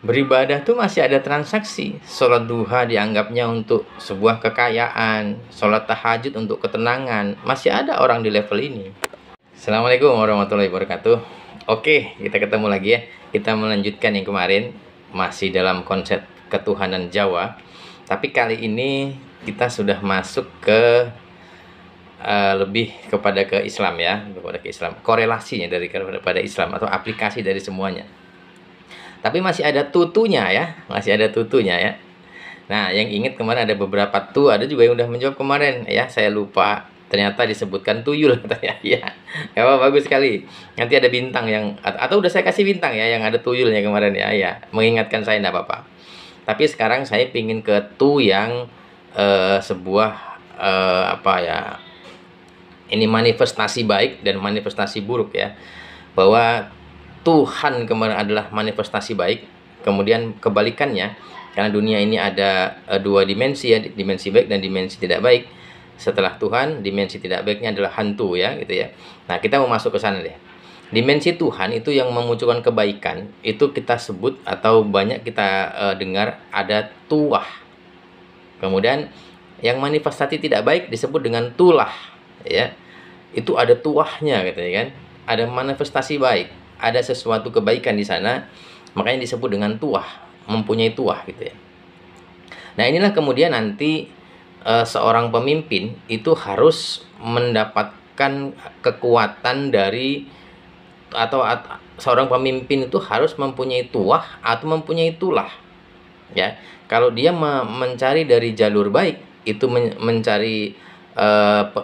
Beribadah tuh masih ada transaksi. Sholat duha dianggapnya untuk sebuah kekayaan, sholat tahajud untuk ketenangan. Masih ada orang di level ini. Assalamualaikum warahmatullahi wabarakatuh. Oke, kita ketemu lagi ya. Kita melanjutkan yang kemarin, masih dalam konsep ketuhanan Jawa. Tapi kali ini kita sudah masuk ke lebih kepada ke Islam ya, kepada ke Islam. Korelasinya dari kepada Islam atau aplikasi dari semuanya. Tapi masih ada tutunya ya, masih ada tutunya ya. Nah, yang ingat kemarin ada beberapa ada juga yang udah menjawab kemarin ya, saya lupa. Ternyata disebutkan tuyul katanya. Ya. Ya, bagus sekali. Nanti ada bintang yang atau udah saya kasih bintang ya yang ada tuyulnya kemarin ya. Ya, mengingatkan saya enggak apa-apa. Tapi sekarang saya pingin ke yang sebuah apa ya? Ini manifestasi baik dan manifestasi buruk ya. Bahwa Tuhan kemarin adalah manifestasi baik, kemudian kebalikannya, karena dunia ini ada dua dimensi ya, dimensi baik dan dimensi tidak baik. Setelah Tuhan, dimensi tidak baiknya adalah hantu ya, gitu ya. Nah, kita mau masuk ke sana deh. Dimensi Tuhan itu yang memunculkan kebaikan, itu kita sebut atau banyak kita dengar ada tuah. Kemudian yang manifestasi tidak baik disebut dengan tulah ya. Itu ada tuahnya gitu ya kan. Ada manifestasi baik, ada sesuatu kebaikan di sana, makanya disebut dengan tuah, mempunyai tuah gitu ya. Nah, inilah kemudian nanti seorang pemimpin itu harus mendapatkan kekuatan dari atau seorang pemimpin itu harus mempunyai tuah atau mempunyai tulah ya. Kalau dia mencari dari jalur baik, itu mencari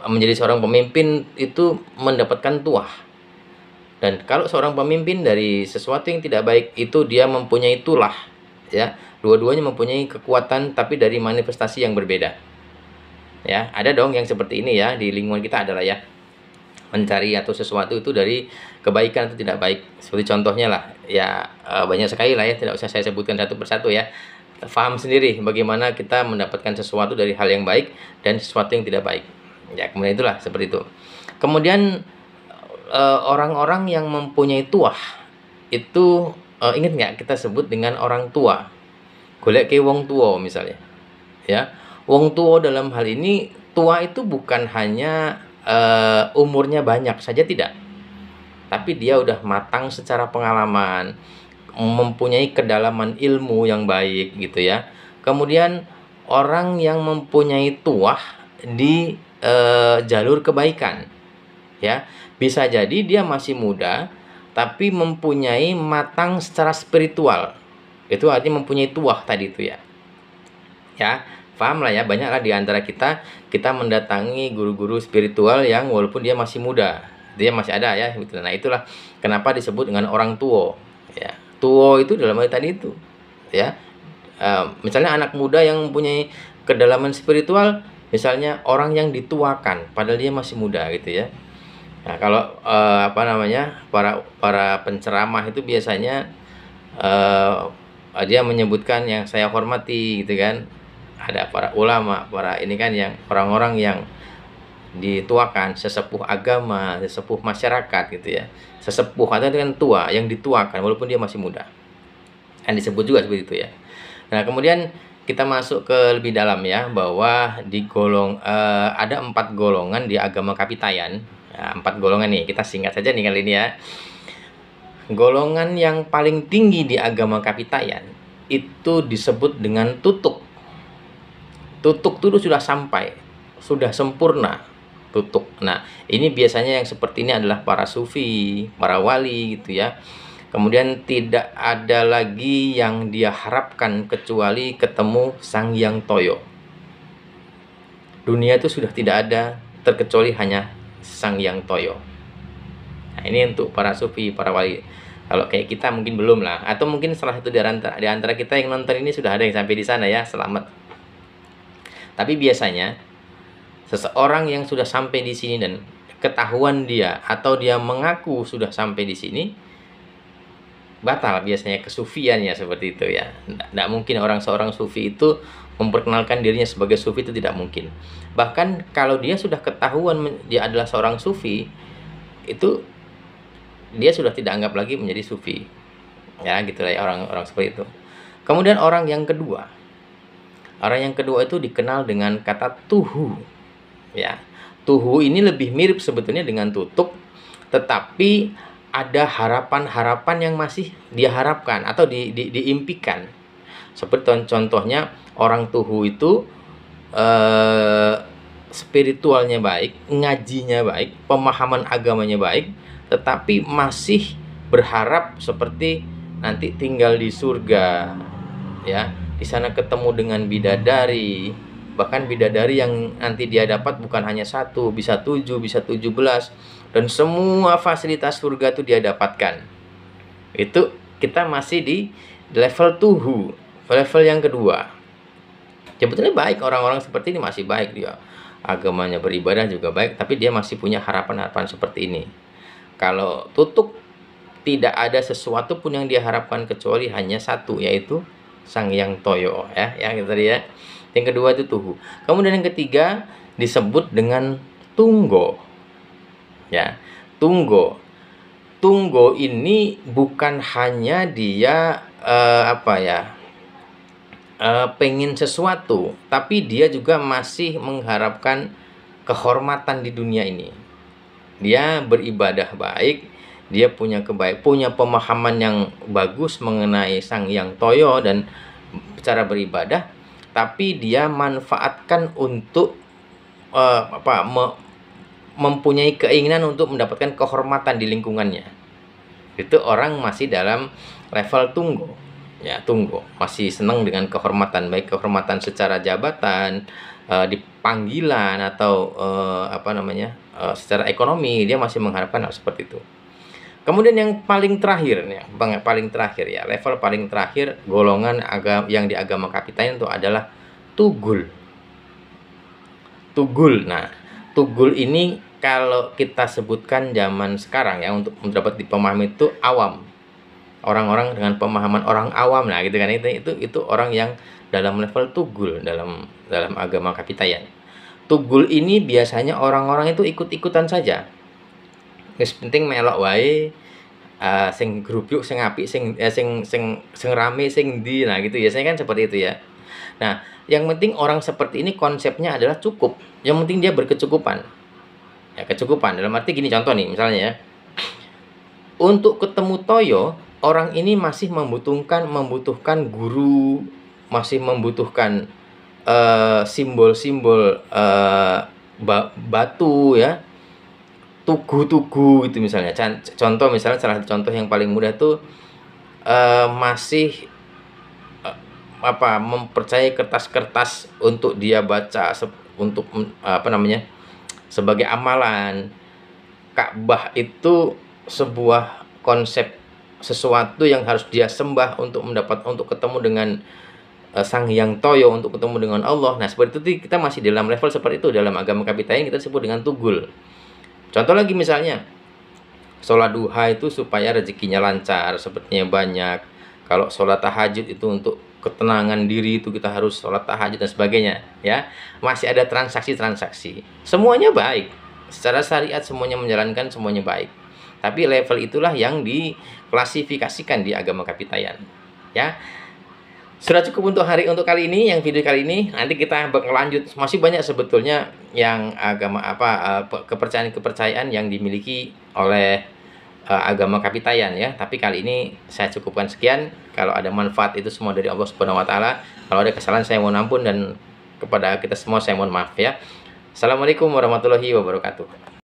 menjadi seorang pemimpin itu mendapatkan tuah. Dan kalau seorang pemimpin dari sesuatu yang tidak baik, itu dia mempunyai tulah ya. Dua-duanya mempunyai kekuatan tapi dari manifestasi yang berbeda. Ya, ada dong yang seperti ini ya di lingkungan kita adalah ya. Mencari atau sesuatu itu dari kebaikan atau tidak baik. Seperti contohnya lah, ya banyak sekali lah ya, tidak usah saya sebutkan satu persatu ya. Paham sendiri bagaimana kita mendapatkan sesuatu dari hal yang baik dan sesuatu yang tidak baik. Ya, kemudian itulah seperti itu. Kemudian orang-orang yang mempunyai tuah itu ingat nggak kita sebut dengan orang tua. Golek ke wong tua misalnya ya. Wong tua dalam hal ini, tua itu bukan hanya umurnya banyak saja tidak, tapi dia udah matang secara pengalaman, mempunyai kedalaman ilmu yang baik gitu ya. Kemudian orang yang mempunyai tuah di jalur kebaikan ya, bisa jadi dia masih muda tapi mempunyai matang secara spiritual. Itu artinya mempunyai tuah tadi itu ya. Ya, paham lah ya, banyak lah di antara kita mendatangi guru-guru spiritual yang walaupun dia masih muda, dia masih ada ya gitu. Nah, itulah kenapa disebut dengan orang tua ya. Tua itu dalam arti tadi itu ya. Misalnya anak muda yang mempunyai kedalaman spiritual, misalnya orang yang dituakan padahal dia masih muda gitu ya. Nah, kalau apa namanya, para penceramah itu biasanya dia menyebutkan yang saya hormati gitu kan. Ada para ulama, para ini kan yang orang-orang yang dituakan, sesepuh agama, sesepuh masyarakat gitu ya. Sesepuh atau dengan tua yang dituakan walaupun dia masih muda. Kan disebut juga seperti itu ya. Nah, kemudian kita masuk ke lebih dalam ya, bahwa ada 4 golongan di agama Kapitayan. Ya, 4 golongan nih, kita singkat saja nih kali ini ya. Golongan yang paling tinggi di agama Kapitayan itu disebut dengan tutuk. Tutuk itu sudah sampai, sudah sempurna tutuk. Nah, ini biasanya yang seperti ini adalah para sufi, para wali gitu ya. Kemudian tidak ada lagi yang dia harapkan kecuali ketemu Sang Hyang Toyo. Dunia itu sudah tidak ada terkecuali hanya Sang Hyang Toyo. Nah, ini untuk para sufi, para wali. Kalau kayak kita mungkin belum lah, atau mungkin salah satu di antara kita yang nonton ini sudah ada yang sampai di sana ya, selamat. Tapi biasanya seseorang yang sudah sampai di sini dan ketahuan dia atau dia mengaku sudah sampai di sini, batal biasanya kesufiannya seperti itu ya. Tidak mungkin seorang sufi itu memperkenalkan dirinya sebagai sufi, itu tidak mungkin. Bahkan kalau dia sudah ketahuan dia adalah seorang sufi, itu dia sudah tidak anggap lagi menjadi sufi. Ya, gitu lah ya, orang-orang seperti itu. Kemudian orang yang kedua itu dikenal dengan kata tuhu. Ya, tuhu ini lebih mirip sebetulnya dengan tutuk, tetapi ada harapan-harapan yang masih dia harapkan atau diimpikan. Seperti contohnya orang tuhu itu spiritualnya baik, ngajinya baik, pemahaman agamanya baik, tetapi masih berharap seperti nanti tinggal di surga, ya, di sana ketemu dengan bidadari, bahkan bidadari yang nanti dia dapat bukan hanya satu, bisa 7, bisa 17, dan semua fasilitas surga itu dia dapatkan. Itu kita masih di level tuhu, level yang kedua. Sebetulnya baik, orang-orang seperti ini masih baik, dia agamanya beribadah juga baik, tapi dia masih punya harapan-harapan seperti ini. Kalau tutuk, tidak ada sesuatu pun yang diharapkan kecuali hanya satu, yaitu Sang Hyang Toyo, ya, yang tadi ya. Yang kedua itu tuhu. Kemudian yang ketiga disebut dengan tunggo. Ya, tunggo. Tunggo ini bukan hanya dia pengen sesuatu, tapi dia juga masih mengharapkan kehormatan di dunia ini. Dia beribadah baik, dia punya pemahaman yang bagus mengenai Sang Hyang Toyo dan cara beribadah, tapi dia manfaatkan untuk mempunyai keinginan untuk mendapatkan kehormatan di lingkungannya. Itu orang masih dalam level tunggu. Ya, tunggu, masih senang dengan kehormatan, baik kehormatan secara jabatan, di panggilan, atau secara ekonomi, dia masih mengharapkan hal seperti itu. Kemudian yang paling terakhir, level paling terakhir golongan yang di agama Kapitayan itu adalah tugul. Tugul. Nah, tugul ini kalau kita sebutkan zaman sekarang ya, untuk dapat dipahami itu awam. Orang-orang dengan pemahaman orang awam, nah gitu kan, itu orang yang dalam level tugul dalam agama Kapitayan. Tugul ini biasanya orang-orang itu ikut-ikutan saja. Wis penting melok wae, sing grup yuk, sing apik, sing rame, sing ndi, nah gitu ya. Saya kan seperti itu ya. Nah, yang penting orang seperti ini konsepnya adalah cukup. Yang penting dia berkecukupan. Ya, kecukupan dalam arti gini, contoh nih misalnya ya. Untuk ketemu Toyo, orang ini masih membutuhkan guru, masih membutuhkan simbol-simbol batu ya, tugu-tugu itu misalnya. Contoh misalnya, salah satu contoh yang paling mudah tuh masih mempercayai kertas-kertas untuk dia baca untuk sebagai amalan. Ka'bah itu sebuah konsep, sesuatu yang harus dia sembah untuk ketemu dengan Sang Hyang Toyo, untuk ketemu dengan Allah. Nah, seperti itu kita masih dalam level seperti itu. Dalam agama Kapitayan kita sebut dengan tugul. Contoh lagi misalnya, sholat duha itu supaya rezekinya lancar, sepertinya banyak. Kalau sholat tahajud itu untuk ketenangan diri, itu kita harus sholat tahajud dan sebagainya, ya. Masih ada transaksi-transaksi. Semuanya baik. Secara syariat semuanya menjalankan, semuanya baik. Tapi level itulah yang diklasifikasikan di agama Kapitayan, ya. Sudah cukup untuk kali ini, yang video kali ini. Nanti kita berlanjut, masih banyak sebetulnya yang agama kepercayaan yang dimiliki oleh agama Kapitayan ya. Tapi kali ini saya cukupkan sekian. Kalau ada manfaat itu semua dari Allah Subhanahu wa taala. Kalau ada kesalahan saya mohon ampun, dan kepada kita semua saya mohon maaf ya. Assalamualaikum warahmatullahi wabarakatuh.